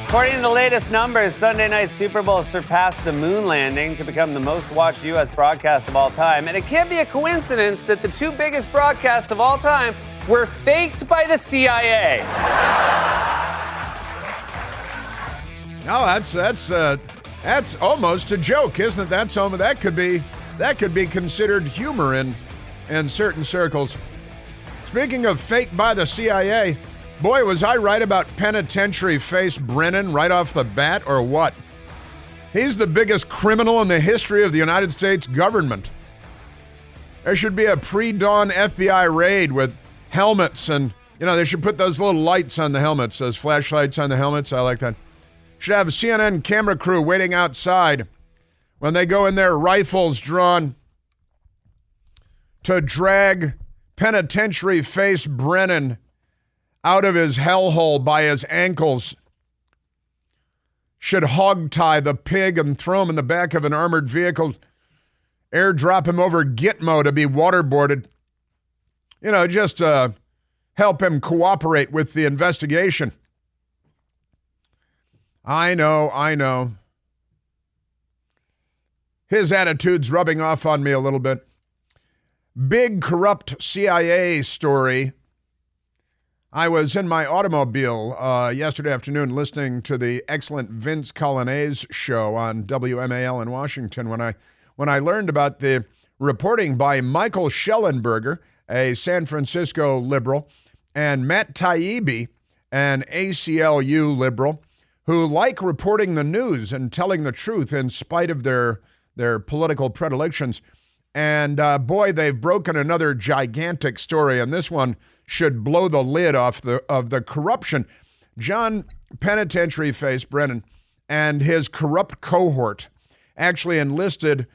According to the latest numbers, Sunday Night Super Bowl surpassed the moon landing to become the most watched U.S. broadcast of all time. And it can't be a coincidence that the two biggest broadcasts of all time were faked by the CIA. No, that's almost a joke, isn't it? That could be considered humor in certain circles. Speaking of faked by the CIA, boy, was I right about penitentiary face Brennan right off the bat, or what? He's the biggest criminal in the history of the United States government. There should be a pre-dawn FBI raid with helmets, and, they should put those little lights on the helmets, those flashlights on the helmets. I like that. Should have a CNN camera crew waiting outside when they go in there, rifles drawn, to drag penitentiary face Brennan out of his hellhole by his ankles. Should hogtie the pig and throw him in the back of an armored vehicle, airdrop him over Gitmo to be waterboarded. Just help him cooperate with the investigation. I know. His attitude's rubbing off on me a little bit. Big corrupt CIA story. I was in my automobile yesterday afternoon listening to the excellent Vince Coglianese show on WMAL in Washington when I learned about the reporting by Michael Shellenberger, a San Francisco liberal, and Matt Taibbi, an ACLU liberal, who like reporting the news and telling the truth in spite of their political predilections. And boy, they've broken another gigantic story, and this one should blow the lid off of the corruption. John Penitentiary Face Brennan and his corrupt cohort actually enlisted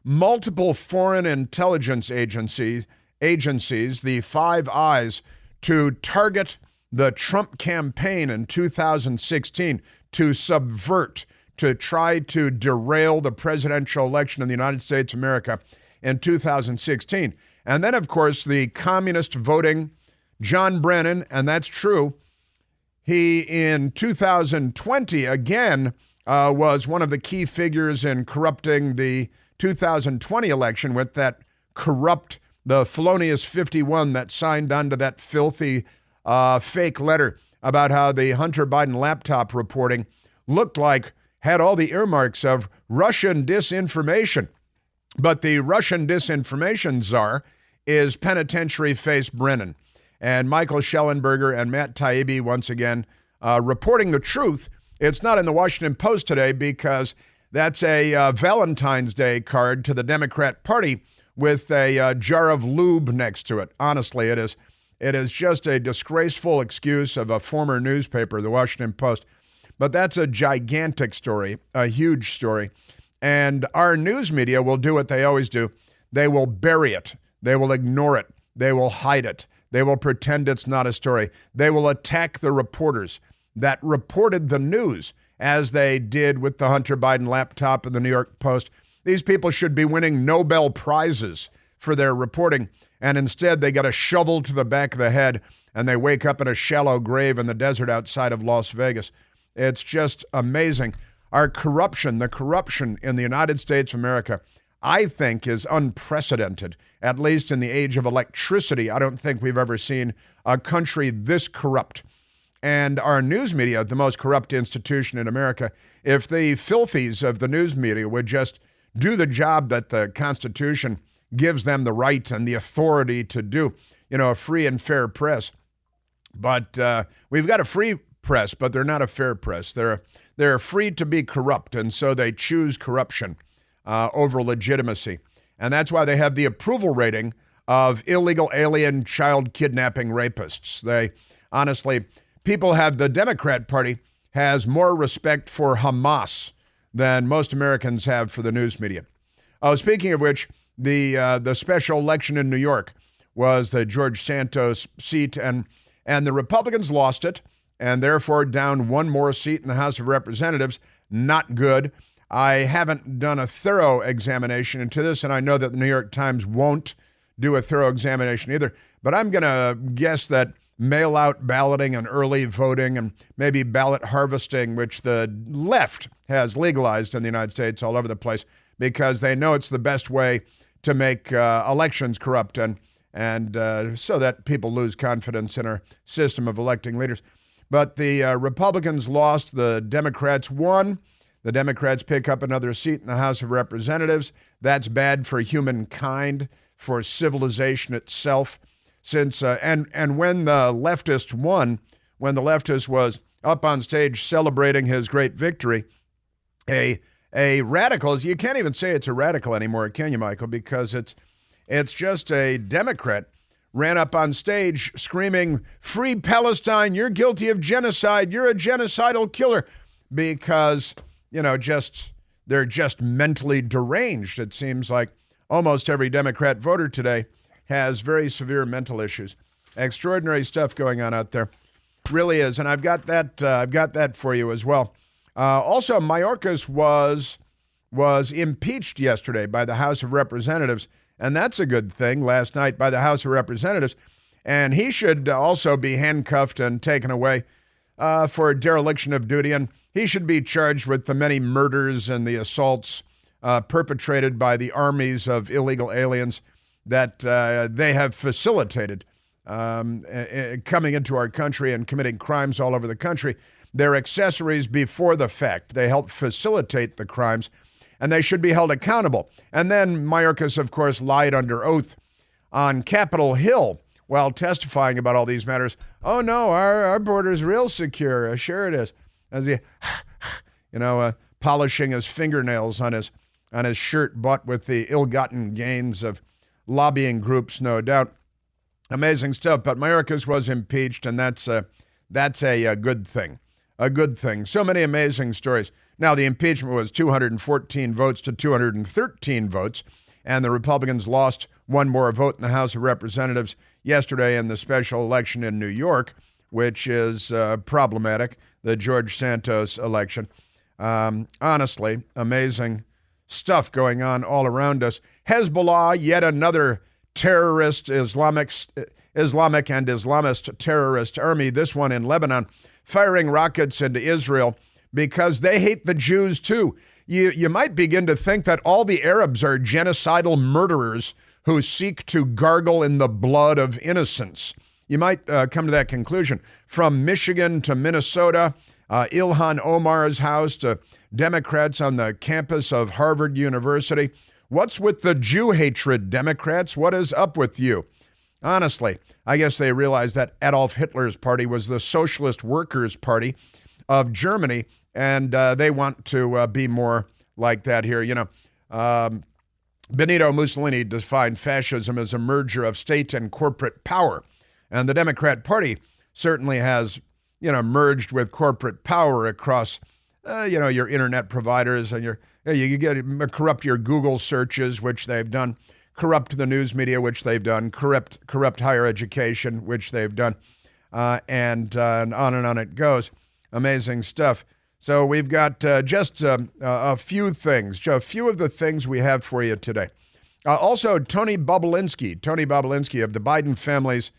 multiple foreign intelligence agencies, the Five Eyes, to target the Trump campaign in 2016, to subvert, to try to derail the presidential election in the United States of America in 2016. And then, of course, the communist voting John Brennan, and that's true. He, in 2020, again, was one of the key figures in corrupting the 2020 election with that the felonious 51 that signed onto that filthy fake letter about how the Hunter Biden laptop reporting had all the earmarks of Russian disinformation. But the Russian disinformation czar is penitentiary face Brennan. And Michael Shellenberger and Matt Taibbi, once again, reporting the truth. It's not in the Washington Post today because that's a Valentine's Day card to the Democrat Party with a jar of lube next to it. Honestly, it is. It is just a disgraceful excuse of a former newspaper, the Washington Post. But that's a gigantic story, a huge story. And our news media will do what they always do. They will bury it. They will ignore it. They will hide it. They will pretend it's not a story. They will attack the reporters that reported the news, as they did with the Hunter Biden laptop in the New York Post. These people should be winning Nobel Prizes for their reporting, and instead they got a shovel to the back of the head, and they wake up in a shallow grave in the desert outside of Las Vegas. It's just amazing. Our corruption, the corruption in the United States of America, I think is unprecedented, at least in the age of electricity. I don't think we've ever seen a country this corrupt. And our news media, the most corrupt institution in America, if the filthies of the news media would just do the job that the Constitution gives them the right and the authority to do, a free and fair press. But we've got a free press, but they're not a fair press. They're free to be corrupt, and so they choose corruption over legitimacy. And that's why they have the approval rating of illegal alien child kidnapping rapists. The Democrat Party has more respect for Hamas than most Americans have for the news media. Speaking of which, the special election in New York was the George Santos seat, and the Republicans lost it, and therefore down one more seat in the House of Representatives. Not good. I haven't done a thorough examination into this, and I know that the New York Times won't do a thorough examination either, but I'm going to guess that mail-out balloting and early voting and maybe ballot harvesting, which the left has legalized in the United States all over the place because they know it's the best way to make elections corrupt and so that people lose confidence in our system of electing leaders. But the Republicans lost, the Democrats won. The Democrats pick up another seat in the House of Representatives. That's bad for humankind, for civilization itself. Since and when the leftist won, when the leftist was up on stage celebrating his great victory, a radical, you can't even say it's a radical anymore, can you, Michael? Because it's just a Democrat ran up on stage screaming, "Free Palestine, you're guilty of genocide, you're a genocidal killer," because, they're just mentally deranged. It seems like almost every Democrat voter today has very severe mental issues. Extraordinary stuff going on out there. Really is. And I've got that for you as well. Also, Mayorkas was impeached yesterday by the House of Representatives, and that's a good thing, last night by the House of Representatives. And he should also be handcuffed and taken away for dereliction of duty. And he should be charged with the many murders and the assaults perpetrated by the armies of illegal aliens that they have facilitated coming into our country and committing crimes all over the country. They're accessories before the fact. They help facilitate the crimes, and they should be held accountable. And then Mayorkas, of course, lied under oath on Capitol Hill while testifying about all these matters. "Oh, no, our border's real secure." Sure it is. As he, polishing his fingernails on his shirt bought with the ill-gotten gains of lobbying groups, no doubt. Amazing stuff. But Mayorkas was impeached, and that's a good thing. A good thing. So many amazing stories. Now, the impeachment was 214 votes to 213 votes, and the Republicans lost one more vote in the House of Representatives yesterday in the special election in New York, which is problematic, the George Santos election. Honestly, amazing stuff going on all around us. Hezbollah, yet another terrorist, Islamic and Islamist terrorist army, this one in Lebanon, firing rockets into Israel because they hate the Jews too. You might begin to think that all the Arabs are genocidal murderers who seek to gargle in the blood of innocents. You might come to that conclusion. From Michigan to Minnesota, Ilhan Omar's house to Democrats on the campus of Harvard University. What's with the Jew hatred, Democrats? What is up with you? Honestly, I guess they realized that Adolf Hitler's party was the Socialist Workers' Party of Germany, and they want to be more like that here. Benito Mussolini defined fascism as a merger of state and corporate power, and the Democrat Party certainly has, merged with corporate power across, your internet providers and you get corrupt your Google searches, which they've done, corrupt the news media, which they've done, corrupt higher education, which they've done, and on and on it goes. Amazing stuff. So we've got just a few things, a few of the things we have for you today. Also, Tony Bobulinski of the Biden family's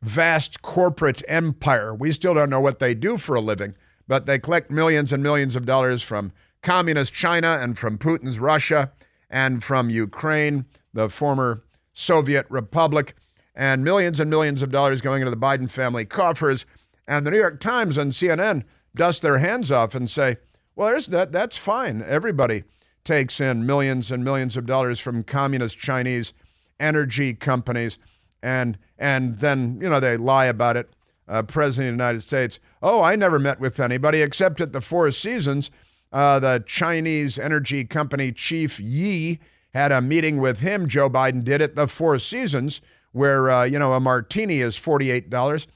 vast corporate empire. We still don't know what they do for a living, but they collect millions and millions of dollars from communist China and from Putin's Russia and from Ukraine, the former Soviet Republic, and millions of dollars going into the Biden family coffers. And the New York Times and CNN dust their hands off and say, well, that's fine. Everybody takes in millions and millions of dollars from communist Chinese energy companies. And then, they lie about it. President of the United States, I never met with anybody except at the Four Seasons. The Chinese energy company chief Yi had a meeting with him. Joe Biden did at the Four Seasons where, a martini is $48.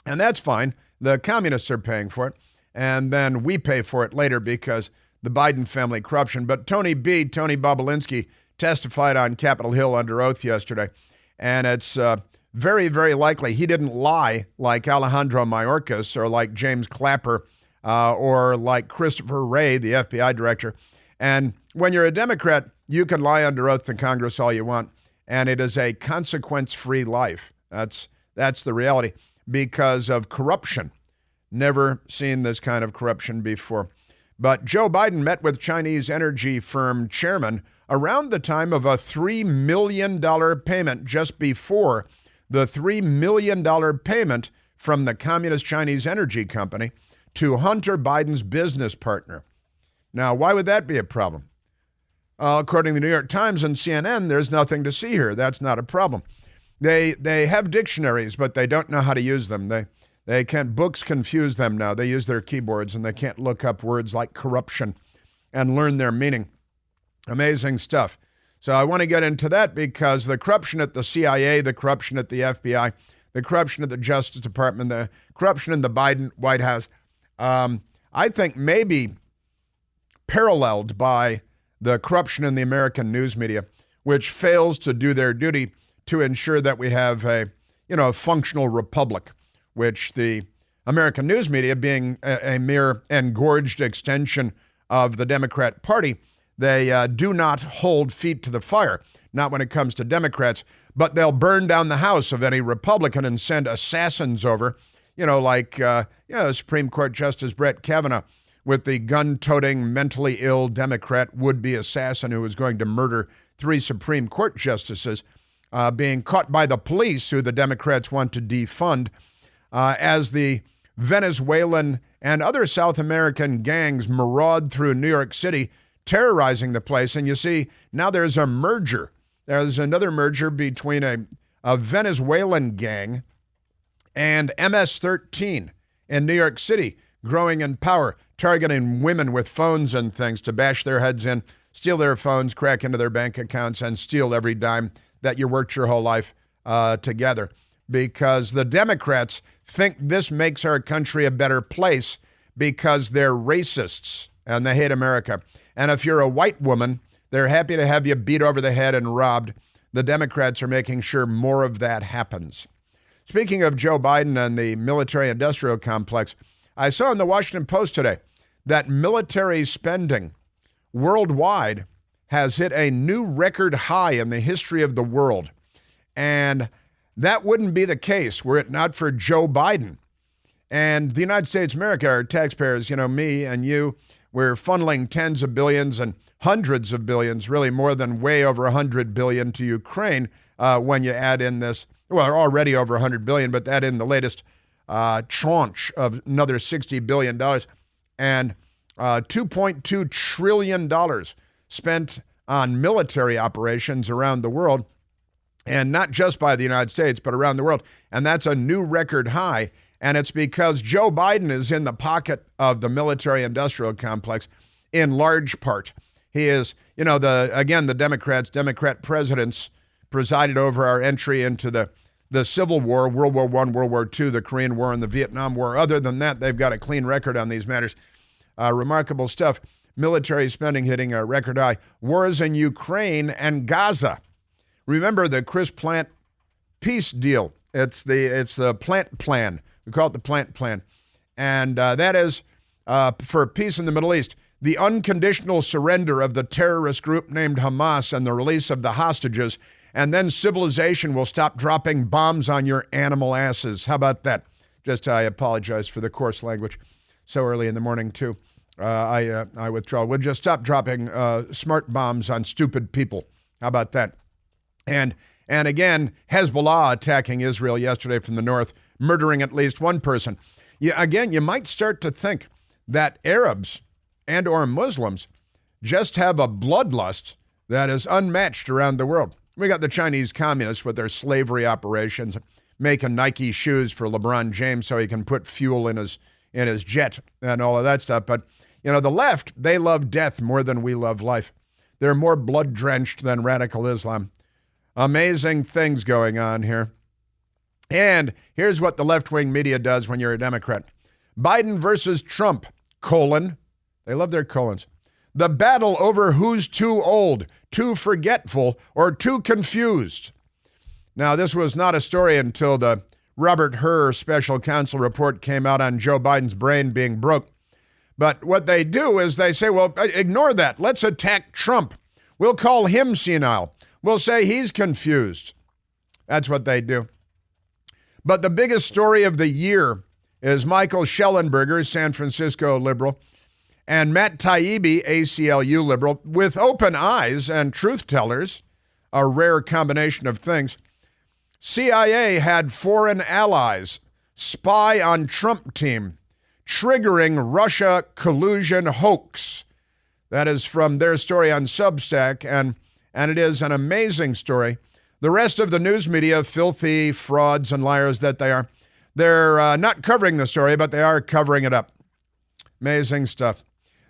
And that's fine. The communists are paying for it. And then we pay for it later because the Biden family corruption. But Tony Bobulinski, testified on Capitol Hill under oath yesterday. And it's very, very likely he didn't lie like Alejandro Mayorkas or like James Clapper or like Christopher Wray, the FBI director. And when you're a Democrat, you can lie under oath to Congress all you want, and it is a consequence-free life. That's the reality. because of corruption. Never seen this kind of corruption before. But Joe Biden met with Chinese energy firm chairman around the time of a $3 million payment, just before the $3 million payment from the Communist Chinese energy company to Hunter Biden's business partner. Now, why would that be a problem? According to the New York Times and CNN, there's nothing to see here. That's not a problem. They have dictionaries, but they don't know how to use them. They can't, books confuse them now. They use their keyboards and they can't look up words like corruption and learn their meaning. Amazing stuff. So I want to get into that because the corruption at the CIA, the corruption at the FBI, the corruption at the Justice Department, the corruption in the Biden White House, I think maybe paralleled by the corruption in the American news media, which fails to do their duty to ensure that we have a functional republic, which the American news media, being a mere engorged extension of the Democrat Party, they do not hold feet to the fire, not when it comes to Democrats, but they'll burn down the house of any Republican and send assassins over, like Supreme Court Justice Brett Kavanaugh with the gun-toting, mentally ill Democrat would-be assassin who was going to murder 3 Supreme Court justices, being caught by the police, who the Democrats want to defund, as the Venezuelan and other South American gangs maraud through New York City, terrorizing the place. And you see, now there's a merger. There's another merger between a Venezuelan gang and MS-13 in New York City, growing in power, targeting women with phones and things to bash their heads in, steal their phones, crack into their bank accounts, and steal every dime that you worked your whole life together. Because the Democrats think this makes our country a better place because they're racists and they hate America. And if you're a white woman, they're happy to have you beat over the head and robbed. The Democrats are making sure more of that happens. Speaking of Joe Biden and the military-industrial complex, I saw in the Washington Post today that military spending worldwide has hit a new record high in the history of the world. And that wouldn't be the case were it not for Joe Biden. And the United States of America, our taxpayers, me and you, we're funneling tens of billions and hundreds of billions, really more than way over 100 billion to Ukraine when you add in this, well, already over 100 billion, but add in the latest tranche of another $60 billion and $2.2 trillion spent on military operations around the world, and not just by the United States, but around the world. And that's a new record high. And it's because Joe Biden is in the pocket of the military-industrial complex in large part. He is, the Democrat presidents presided over our entry into the Civil War, World War I, World War II, the Korean War, and the Vietnam War. Other than that, they've got a clean record on these matters. Remarkable stuff. Military spending hitting a record high. Wars in Ukraine and Gaza. Remember the Chris Plant peace deal. It's the Plant Plan. We call it the Plant Plan. And that is for peace in the Middle East. The unconditional surrender of the terrorist group named Hamas and the release of the hostages. And then civilization will stop dropping bombs on your animal asses. How about that? I apologize for the coarse language so early in the morning, too. I withdraw. We'll just stop dropping smart bombs on stupid people. How about that? And again, Hezbollah attacking Israel yesterday from the north, murdering at least one person. You might start to think that Arabs and or Muslims just have a bloodlust that is unmatched around the world. We got the Chinese communists with their slavery operations, making Nike shoes for LeBron James so he can put fuel in his jet and all of that stuff. But, the left, they love death more than we love life. They're more blood-drenched than radical Islam. Amazing things going on here. And here's what the left-wing media does when you're a Democrat. Biden versus Trump, : they love their colons. The battle over who's too old, too forgetful, or too confused. Now, this was not a story until the Robert Hur special counsel report came out on Joe Biden's brain being broke. But what they do is they say, well, ignore that. Let's attack Trump. We'll call him senile. We'll say he's confused. That's what they do. But the biggest story of the year is Michael Shellenberger, San Francisco liberal, and Matt Taibbi, ACLU liberal, with open eyes and truth tellers, a rare combination of things. CIA had foreign allies spy on Trump team, triggering Russia collusion hoax. That is from their story on Substack, and it is an amazing story. The rest of the news media, filthy frauds and liars that they are, they're not covering the story, but they are covering it up. Amazing stuff.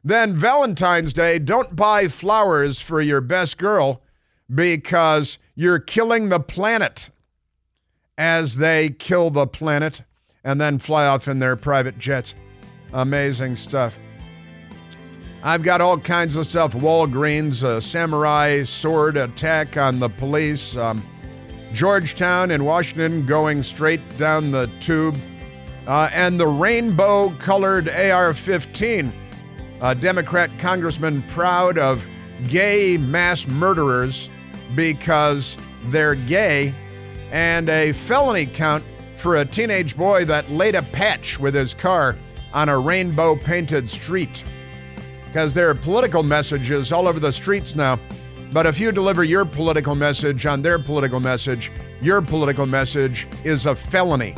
Then Valentine's Day, don't buy flowers for your best girl because you're killing the planet, as they kill the planet and then fly off in their private jets. Amazing stuff. I've got all kinds of stuff. Walgreens, a samurai sword attack on the police. Georgetown in Washington going straight down the tube. And the rainbow-colored AR-15. A Democrat congressman proud of gay mass murderers because they're gay. And a felony count for a teenage boy that laid a patch with his car on a rainbow-painted street. Because there are political messages all over the streets now. But if you deliver your political message on their political message, your political message is a felony.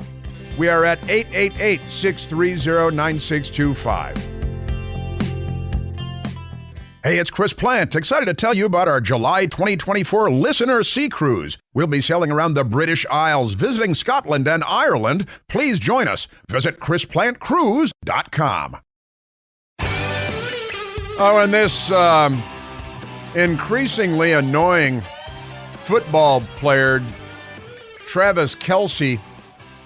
We are at 888-630-9625. Hey, it's Chris Plant, excited to tell you about our July 2024 Listener Sea Cruise. We'll be sailing around the British Isles, visiting Scotland and Ireland. Please join us. Visit ChrisPlantCruise.com. Oh, and this increasingly annoying football player, Travis Kelce,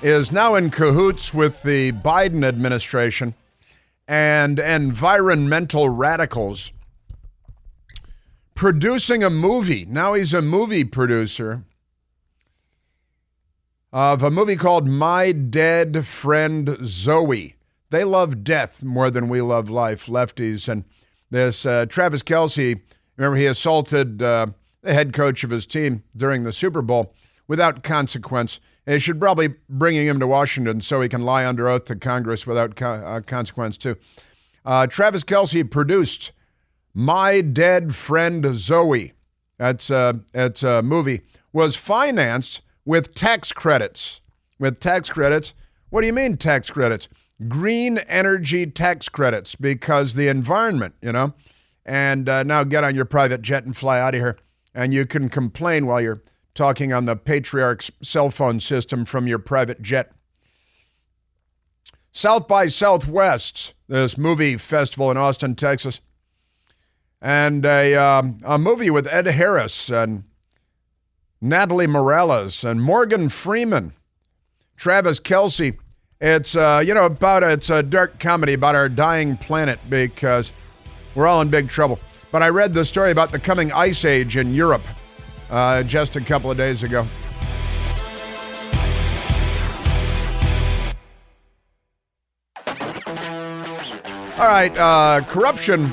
is now in cahoots with the Biden administration and environmental radicals, producing a movie. Now he's a movie producer of a movie called My Dead Friend Zoe. They love death more than we love life, lefties. And this Travis Kelce, remember, he assaulted the head coach of his team during the Super Bowl without consequence. They should probably bringing him to Washington so he can lie under oath to Congress without consequence, too. Travis Kelce produced My Dead Friend Zoe. It's a movie. Was financed with tax credits. With tax credits. What do you mean tax credits? Green energy tax credits, because the environment, you know. And now get on your private jet and fly out of here. And you can complain while you're talking on the Patriarch's cell phone system from your private jet. South by Southwest, this movie festival in Austin, Texas. And a movie with Ed Harris and Natalie Morales and Morgan Freeman. Travis Kelce. It's it's a dark comedy about our dying planet because we're all in big trouble. But I read the story about the coming ice age in Europe just a couple of days ago. All right, corruption.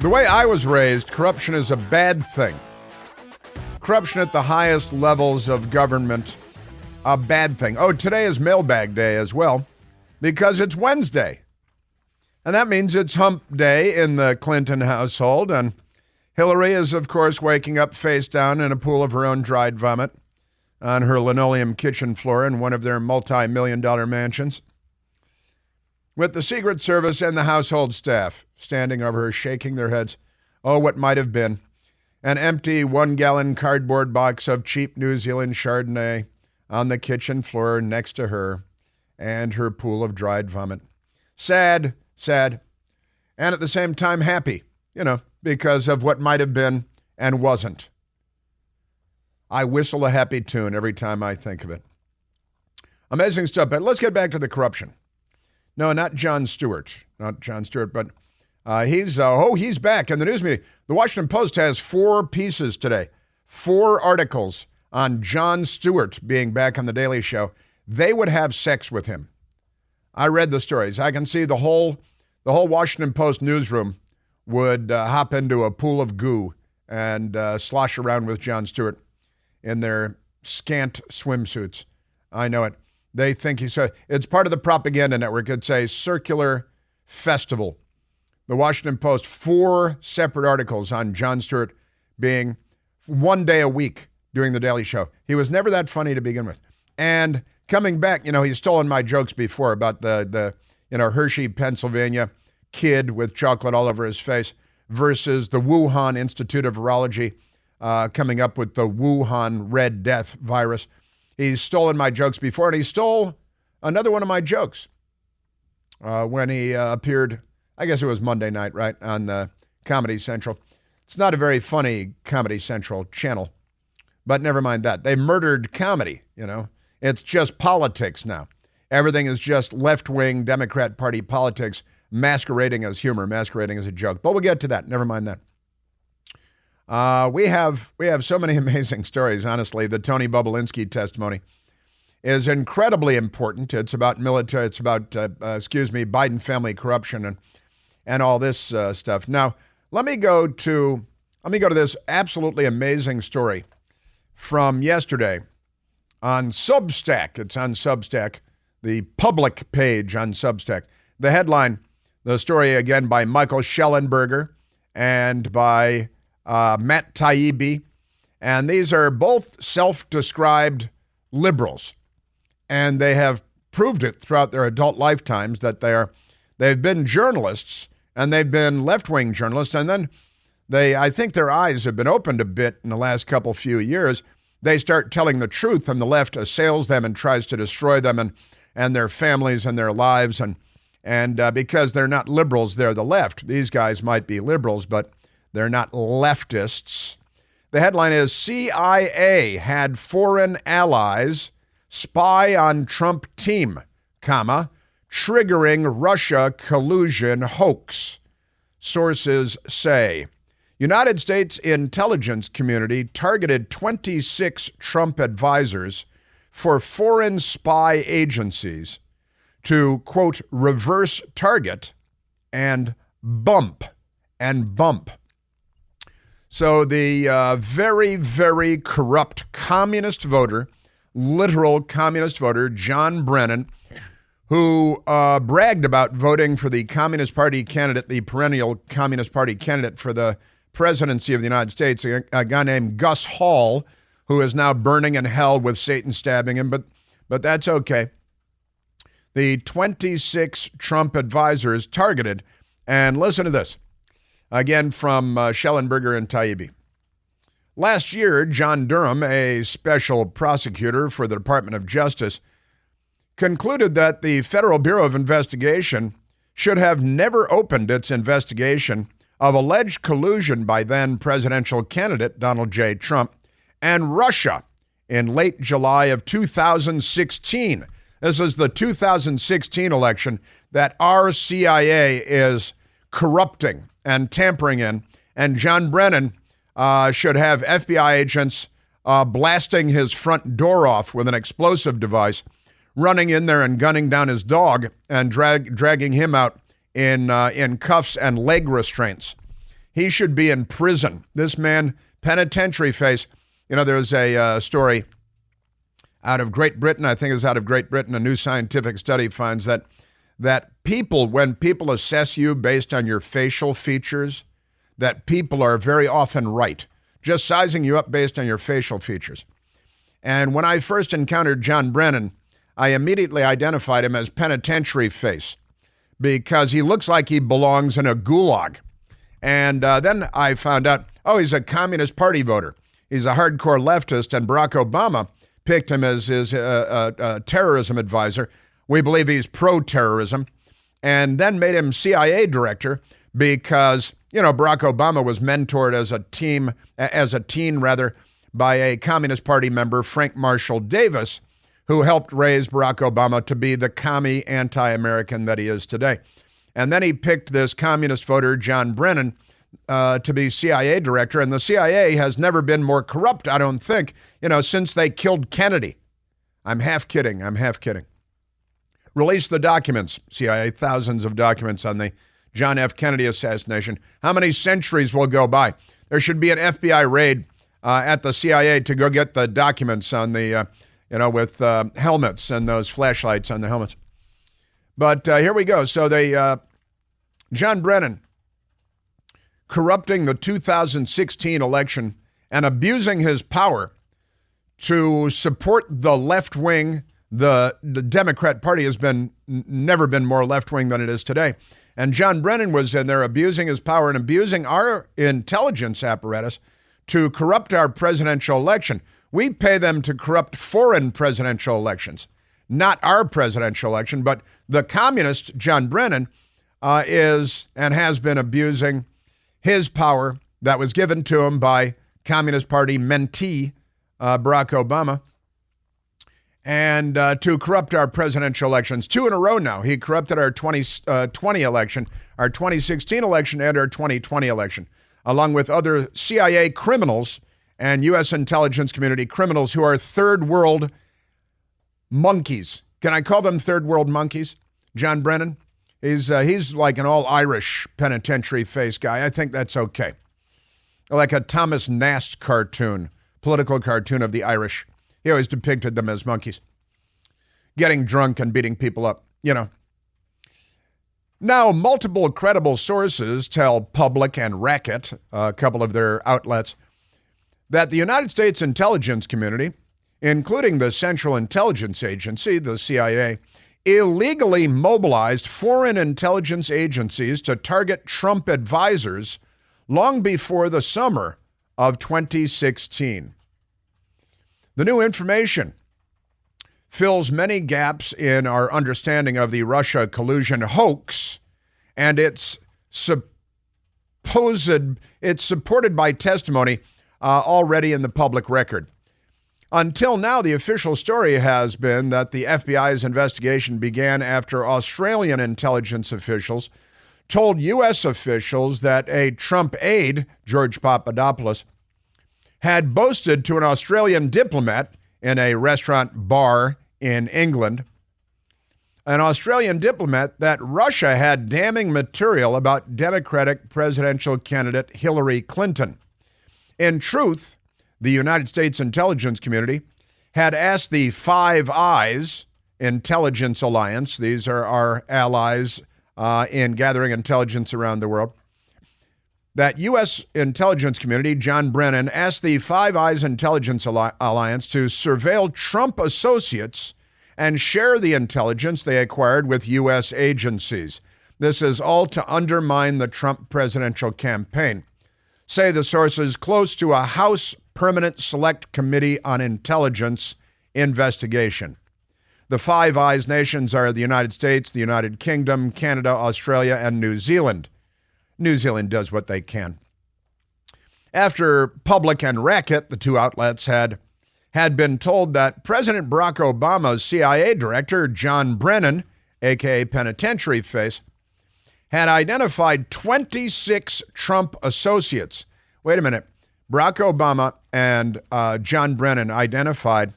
The way I was raised, corruption is a bad thing. Corruption at the highest levels of government, a bad thing. Oh, today is Mailbag Day as well, because it's Wednesday. And that means it's hump day in the Clinton household. And Hillary is, of course, waking up face down in a pool of her own dried vomit on her linoleum kitchen floor in one of their multi-million-dollar mansions, with the Secret Service and the household staff standing over her, shaking their heads. Oh, what might have been. An empty 1-gallon cardboard box of cheap New Zealand Chardonnay on the kitchen floor next to her and her pool of dried vomit. Sad, sad, and at the same time happy, because of what might have been and wasn't. I whistle a happy tune every time I think of it. Amazing stuff, but let's get back to the corruption. No, not Jon Stewart. Not Jon Stewart, but he's back in the news media. The Washington Post has 4 pieces today, 4 articles on Jon Stewart being back on The Daily Show. They would have sex with him. I read the stories. I can see the whole Washington Post newsroom would hop into a pool of goo and slosh around with Jon Stewart in their scant swimsuits. I know it. They think it's part of the propaganda network. It's a circular festival. The Washington Post, 4 separate articles on Jon Stewart being one day a week doing The Daily Show. He was never that funny to begin with. And coming back, he's stolen my jokes before about the Hershey, Pennsylvania kid with chocolate all over his face versus the Wuhan Institute of Virology coming up with the Wuhan Red Death virus. He's stolen my jokes before, and he stole another one of my jokes when he appeared, I guess it was Monday night, right, on the Comedy Central. It's not a very funny Comedy Central channel, but never mind that. They murdered comedy, It's just politics now. Everything is just left-wing Democrat Party politics masquerading as humor, masquerading as a joke. But we'll get to that. Never mind that. We have so many amazing stories, honestly. The Tony Bobulinski testimony is incredibly important. It's about military, it's about, Biden family corruption and all this stuff. Now, let me go to this absolutely amazing story from yesterday on Substack. It's on Substack, the public page on Substack. The headline, the story again by Michael Schellenberger and by Matt Taibbi, and these are both self-described liberals, and they have proved it throughout their adult lifetimes that they've been journalists, and they've been left-wing journalists, and then I think their eyes have been opened a bit in the last few years. They start telling the truth, and the left assails them and tries to destroy them and their families and their lives, and because they're not liberals, they're the left. These guys might be liberals, but they're not leftists. The headline is, CIA had foreign allies spy on Trump team, triggering Russia collusion hoax. Sources say United States intelligence community targeted 26 Trump advisors for foreign spy agencies to, quote, reverse target and bump. So the very, very corrupt communist voter, literal communist voter, John Brennan, who bragged about voting for the Communist Party candidate, the perennial Communist Party candidate for the presidency of the United States, a guy named Gus Hall, who is now burning in hell with Satan stabbing him, but that's okay. The 26 Trump advisors targeted, and listen to this. Again, from Schellenberger and Taibbi. Last year, John Durham, a special prosecutor for the Department of Justice, concluded that the Federal Bureau of Investigation should have never opened its investigation of alleged collusion by then presidential candidate Donald J. Trump and Russia in late July of 2016. This is the 2016 election that our CIA is corrupting and tampering in, and John Brennan should have FBI agents blasting his front door off with an explosive device, running in there and gunning down his dog and dragging him out in cuffs and leg restraints. He should be in prison. This man, penitentiary face. There's a story out of Great Britain, I think it was out of Great Britain, a new scientific study finds that when people assess you based on your facial features, that people are very often right, just sizing you up based on your facial features. And when I first encountered John Brennan, I immediately identified him as penitentiary face because he looks like he belongs in a gulag. And then I found out, he's a Communist Party voter. He's a hardcore leftist, and Barack Obama picked him as his terrorism advisor. We believe he's pro-terrorism, and then made him CIA director because, Barack Obama was mentored as a teen by a Communist Party member, Frank Marshall Davis, who helped raise Barack Obama to be the commie anti-American that he is today. And then he picked this communist voter, John Brennan, to be CIA director, and the CIA has never been more corrupt, I don't think, since they killed Kennedy. I'm half kidding. Release the documents, CIA, thousands of documents on the John F. Kennedy assassination. How many centuries will go by? There should be an FBI raid at the CIA to go get the documents on the with helmets and those flashlights on the helmets. But here we go. So John Brennan corrupting the 2016 election and abusing his power to support the left wing. The Democrat Party has never been more left wing than it is today. And John Brennan was in there abusing his power and abusing our intelligence apparatus to corrupt our presidential election. We pay them to corrupt foreign presidential elections, not our presidential election. But the communist John Brennan is and has been abusing his power that was given to him by Communist Party mentee Barack Obama, and to corrupt our presidential elections. 2 in a row now. He corrupted our 2020 election, our 2016 election, and our 2020 election, along with other CIA criminals and U.S. intelligence community criminals who are third world monkeys. Can I call them third world monkeys? John Brennan, he's like an all-Irish penitentiary face guy. I think that's okay. Like a Thomas Nast cartoon, political cartoon of the Irish. He always depicted them as monkeys, getting drunk and beating people up, Now, multiple credible sources tell Public and Racket, a couple of their outlets, that the United States intelligence community, including the Central Intelligence Agency, the CIA, illegally mobilized foreign intelligence agencies to target Trump advisors long before the summer of 2016. The new information fills many gaps in our understanding of the Russia collusion hoax, and it's supported by testimony already in the public record. Until now, the official story has been that the FBI's investigation began after Australian intelligence officials told U.S. officials that a Trump aide, George Papadopoulos, had boasted to an Australian diplomat in a restaurant bar in England, an Australian diplomat, that Russia had damning material about Democratic presidential candidate Hillary Clinton. In truth, the United States intelligence community had asked the Five Eyes Intelligence Alliance, these are our allies in gathering intelligence around the world, that U.S. intelligence community, John Brennan, asked the Five Eyes Intelligence Alliance to surveil Trump associates and share the intelligence they acquired with U.S. agencies. This is all to undermine the Trump presidential campaign, say the sources close to a House Permanent Select Committee on Intelligence investigation. The Five Eyes nations are the United States, the United Kingdom, Canada, Australia, and New Zealand. New Zealand does what they can. After Public and Racket, the two outlets had been told that President Barack Obama's CIA director, John Brennan, a.k.a. Penitentiary Face, had identified 26 Trump associates. Wait a minute. Barack Obama and John Brennan identified,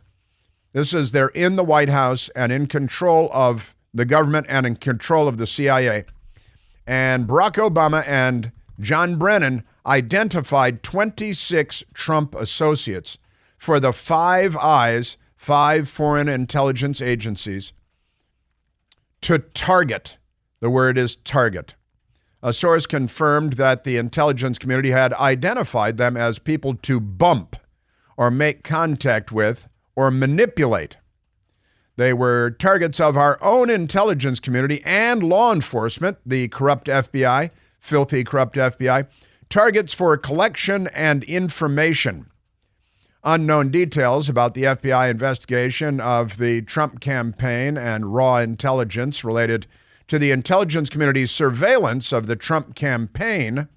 they're in the White House and in control of the government and in control of the CIA. And Barack Obama and John Brennan identified 26 Trump associates for the Five Eyes, 5 foreign intelligence agencies, to target. The word is target. A source confirmed that the intelligence community had identified them as people to bump or make contact with or manipulate. They were targets of our own intelligence community and law enforcement, the corrupt FBI, filthy corrupt FBI, targets for collection and information. Unknown details about the FBI investigation of the Trump campaign and raw intelligence related to the intelligence community's surveillance of the Trump campaign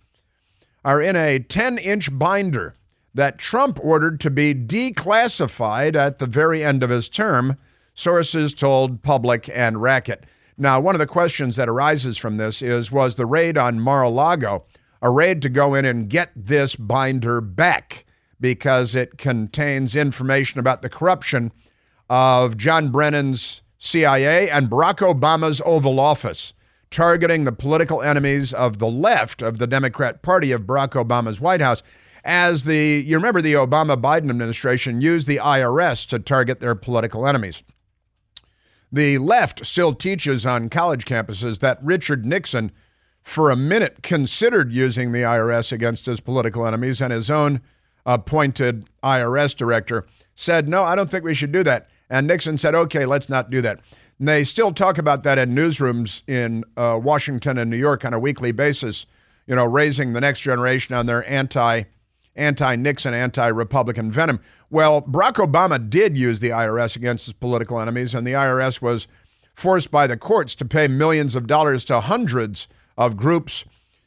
are in a 10-inch binder that Trump ordered to be declassified at the very end of his term, sources told Public and Racket. Now, one of the questions that arises from this is, was the raid on Mar-a-Lago a raid to go in and get this binder back because it contains information about the corruption of John Brennan's CIA and Barack Obama's Oval Office, targeting the political enemies of the left of the Democrat Party of Barack Obama's White House. You remember the Obama-Biden administration used the IRS to target their political enemies. The left still teaches on college campuses that Richard Nixon, for a minute, considered using the IRS against his political enemies, and his own appointed IRS director said, no, I don't think we should do that. And Nixon said, okay, let's not do that. And they still talk about that in newsrooms in Washington and New York on a weekly basis, raising the next generation on their anti-Nixon, anti-Republican venom. Well, Barack Obama did use the IRS against his political enemies, and the IRS was forced by the courts to pay millions of dollars to hundreds of groups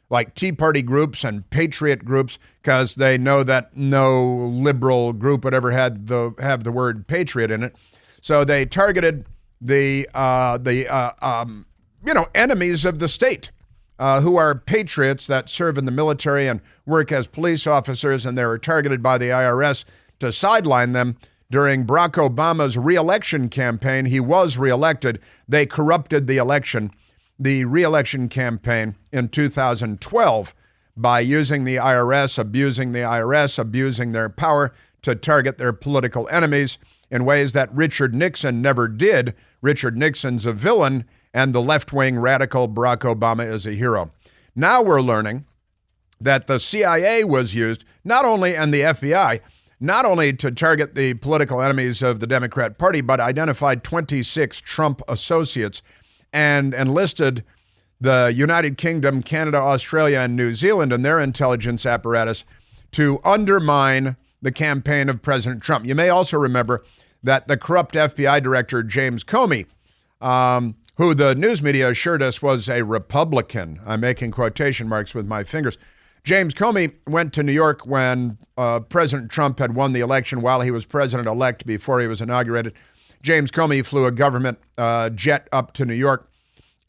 like Tea Party groups and patriot groups, because they know that no liberal group would ever have the word patriot in it. So they targeted the enemies of the state, who are patriots that serve in the military and work as police officers, and they were targeted by the IRS to sideline them during Barack Obama's re-election campaign. He was reelected. They corrupted the re-election campaign in 2012 by using the IRS, abusing their power to target their political enemies in ways that Richard Nixon never did. Richard Nixon's a villain, and the left-wing radical Barack Obama is a hero. Now we're learning that the CIA was used, and the FBI, not only to target the political enemies of the Democrat Party, but identified 26 Trump associates and enlisted the United Kingdom, Canada, Australia, and New Zealand and their intelligence apparatus to undermine the campaign of President Trump. You may also remember that the corrupt FBI director, James Comey, who the news media assured us was a Republican. I'm making quotation marks with my fingers. James Comey went to New York when President Trump had won the election while he was president-elect before he was inaugurated. James Comey flew a government jet up to New York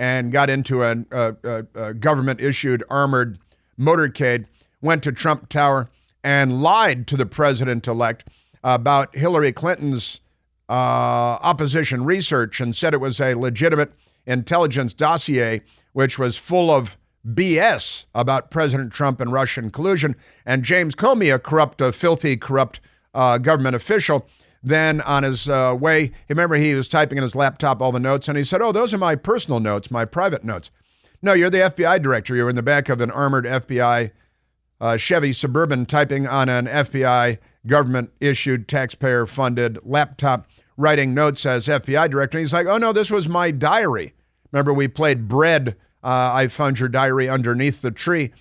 and got into a government-issued armored motorcade, went to Trump Tower, and lied to the president-elect about Hillary Clinton's opposition research and said it was a legitimate intelligence dossier, which was full of BS about President Trump and Russian collusion. And James Comey, a filthy, corrupt government official, then on his way, remember he was typing in his laptop all the notes, and he said, oh, those are my personal notes, my private notes. No, you're the FBI director. You're in the back of an armored FBI Chevy Suburban typing on an FBI government-issued, taxpayer-funded laptop, writing notes as FBI director. And he's like, oh, no, this was my diary. Remember, we played Bread, I Found Your Diary Underneath the Tree,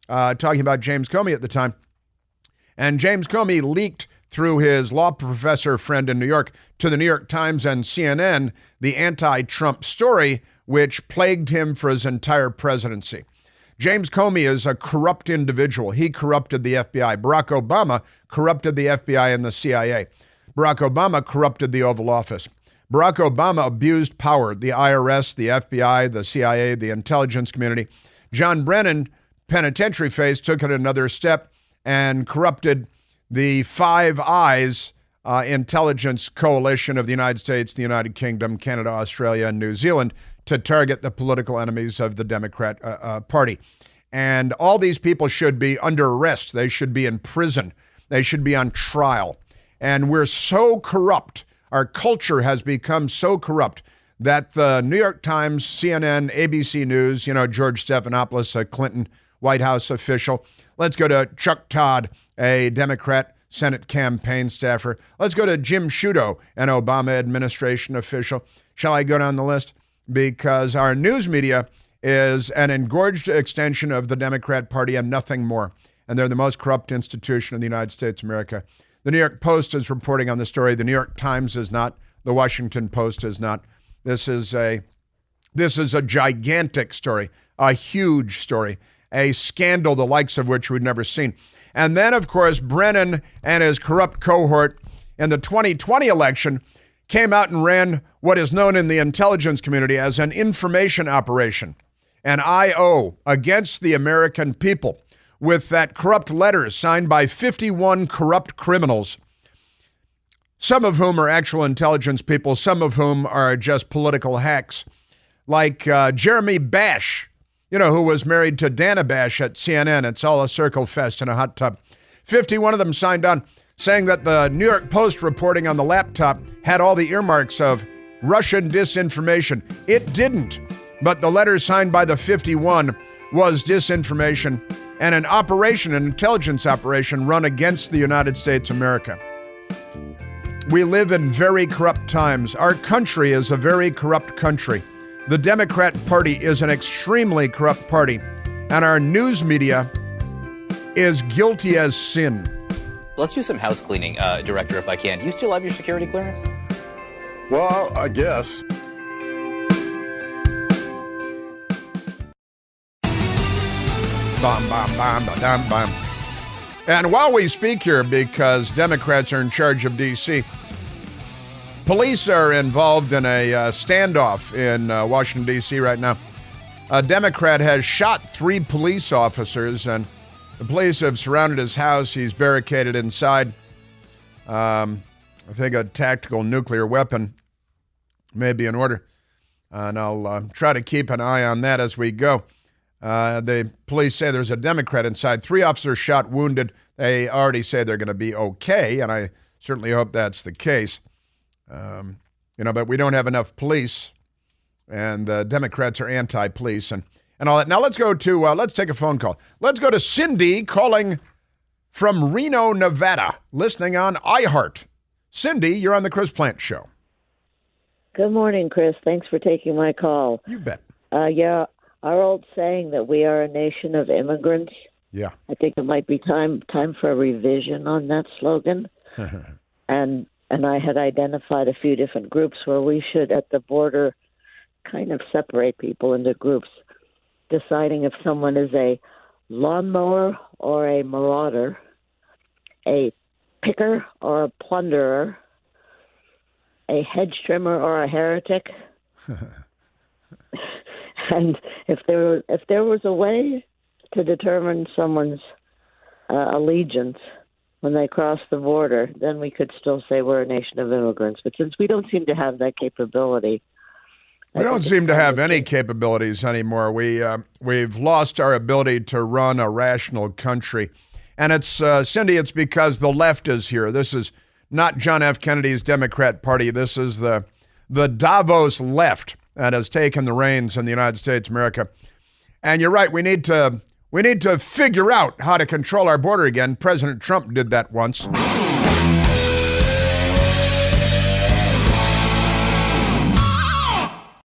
talking about James Comey at the time. And James Comey leaked through his law professor friend in New York to the New York Times and CNN the anti-Trump story, which plagued him for his entire presidency. James Comey is a corrupt individual. He corrupted the FBI. Barack Obama corrupted the FBI and the CIA. Barack Obama corrupted the Oval Office. Barack Obama abused power, the IRS, the FBI, the CIA, the intelligence community. John Brennan, penitentiary phase, took it another step and corrupted the Five Eyes intelligence coalition of the United States, the United Kingdom, Canada, Australia, and New Zealand to target the political enemies of the Democrat Party. And all these people should be under arrest. They should be in prison. They should be on trial. And we're so corrupt. Our culture has become so corrupt that the New York Times, CNN, ABC News, George Stephanopoulos, a Clinton White House official. Let's go to Chuck Todd, a Democrat Senate campaign staffer. Let's go to Jim Sciutto, an Obama administration official. Shall I go down the list? Because our news media is an engorged extension of the Democrat Party and nothing more. And they're the most corrupt institution in the United States of America. The New York Post is reporting on the story. The New York Times is not. The Washington Post is not. This is a gigantic story, a huge story, a scandal the likes of which we'd never seen. And then, of course, Brennan and his corrupt cohort in the 2020 election came out and ran what is known in the intelligence community as an information operation, an IO, against the American people, with that corrupt letter signed by 51 corrupt criminals, some of whom are actual intelligence people, some of whom are just political hacks, like Jeremy Bash, who was married to Dana Bash at CNN. It's all a circle fest in a hot tub. 51 of them signed on, saying that the New York Post reporting on the laptop had all the earmarks of Russian disinformation. It didn't, but the letter signed by the 51 was disinformation and an intelligence operation run against the United States of America. We live in very corrupt times. Our country is a very corrupt country. The Democrat Party is an extremely corrupt party, and our news media is guilty as sin. Let's do some house cleaning, Director, if I can. Do you still have your security clearance? Well, I guess. Bam, bam, bam, bam, bam. And while we speak here, because Democrats are in charge of D.C., police are involved in a standoff in Washington, D.C. right now. A Democrat has shot 3 police officers, and the police have surrounded his house. He's barricaded inside. I think a tactical nuclear weapon may be in order. And I'll try to keep an eye on that as we go. The police say there's a Democrat inside. 3 officers shot, wounded. They already say they're going to be okay, and I certainly hope that's the case. But we don't have enough police, and the Democrats are anti-police and all that. Now let's go to, let's take a phone call. Let's go to Cindy calling from Reno, Nevada, listening on iHeart. Cindy, you're on the Chris Plante Show. Good morning, Chris. Thanks for taking my call. You bet. Yeah, our old saying that we are a nation of immigrants. Yeah. I think it might be time for a revision on that slogan. and I had identified a few different groups where we should, at the border, kind of separate people into groups, deciding if someone is a lawnmower or a marauder, a picker or a plunderer, a hedge trimmer or a heretic. And if there was a way to determine someone's allegiance when they cross the border, then we could still say we're a nation of immigrants. But since we don't seem to have that capability, we don't seem to have any capabilities anymore. We've lost our ability to run a rational country. And it's, Cindy, it's because the left is here. This is not John F. Kennedy's Democrat Party. This is the Davos left that has taken the reins in the United States of America. And you're right, we need to figure out how to control our border again. President Trump did that once.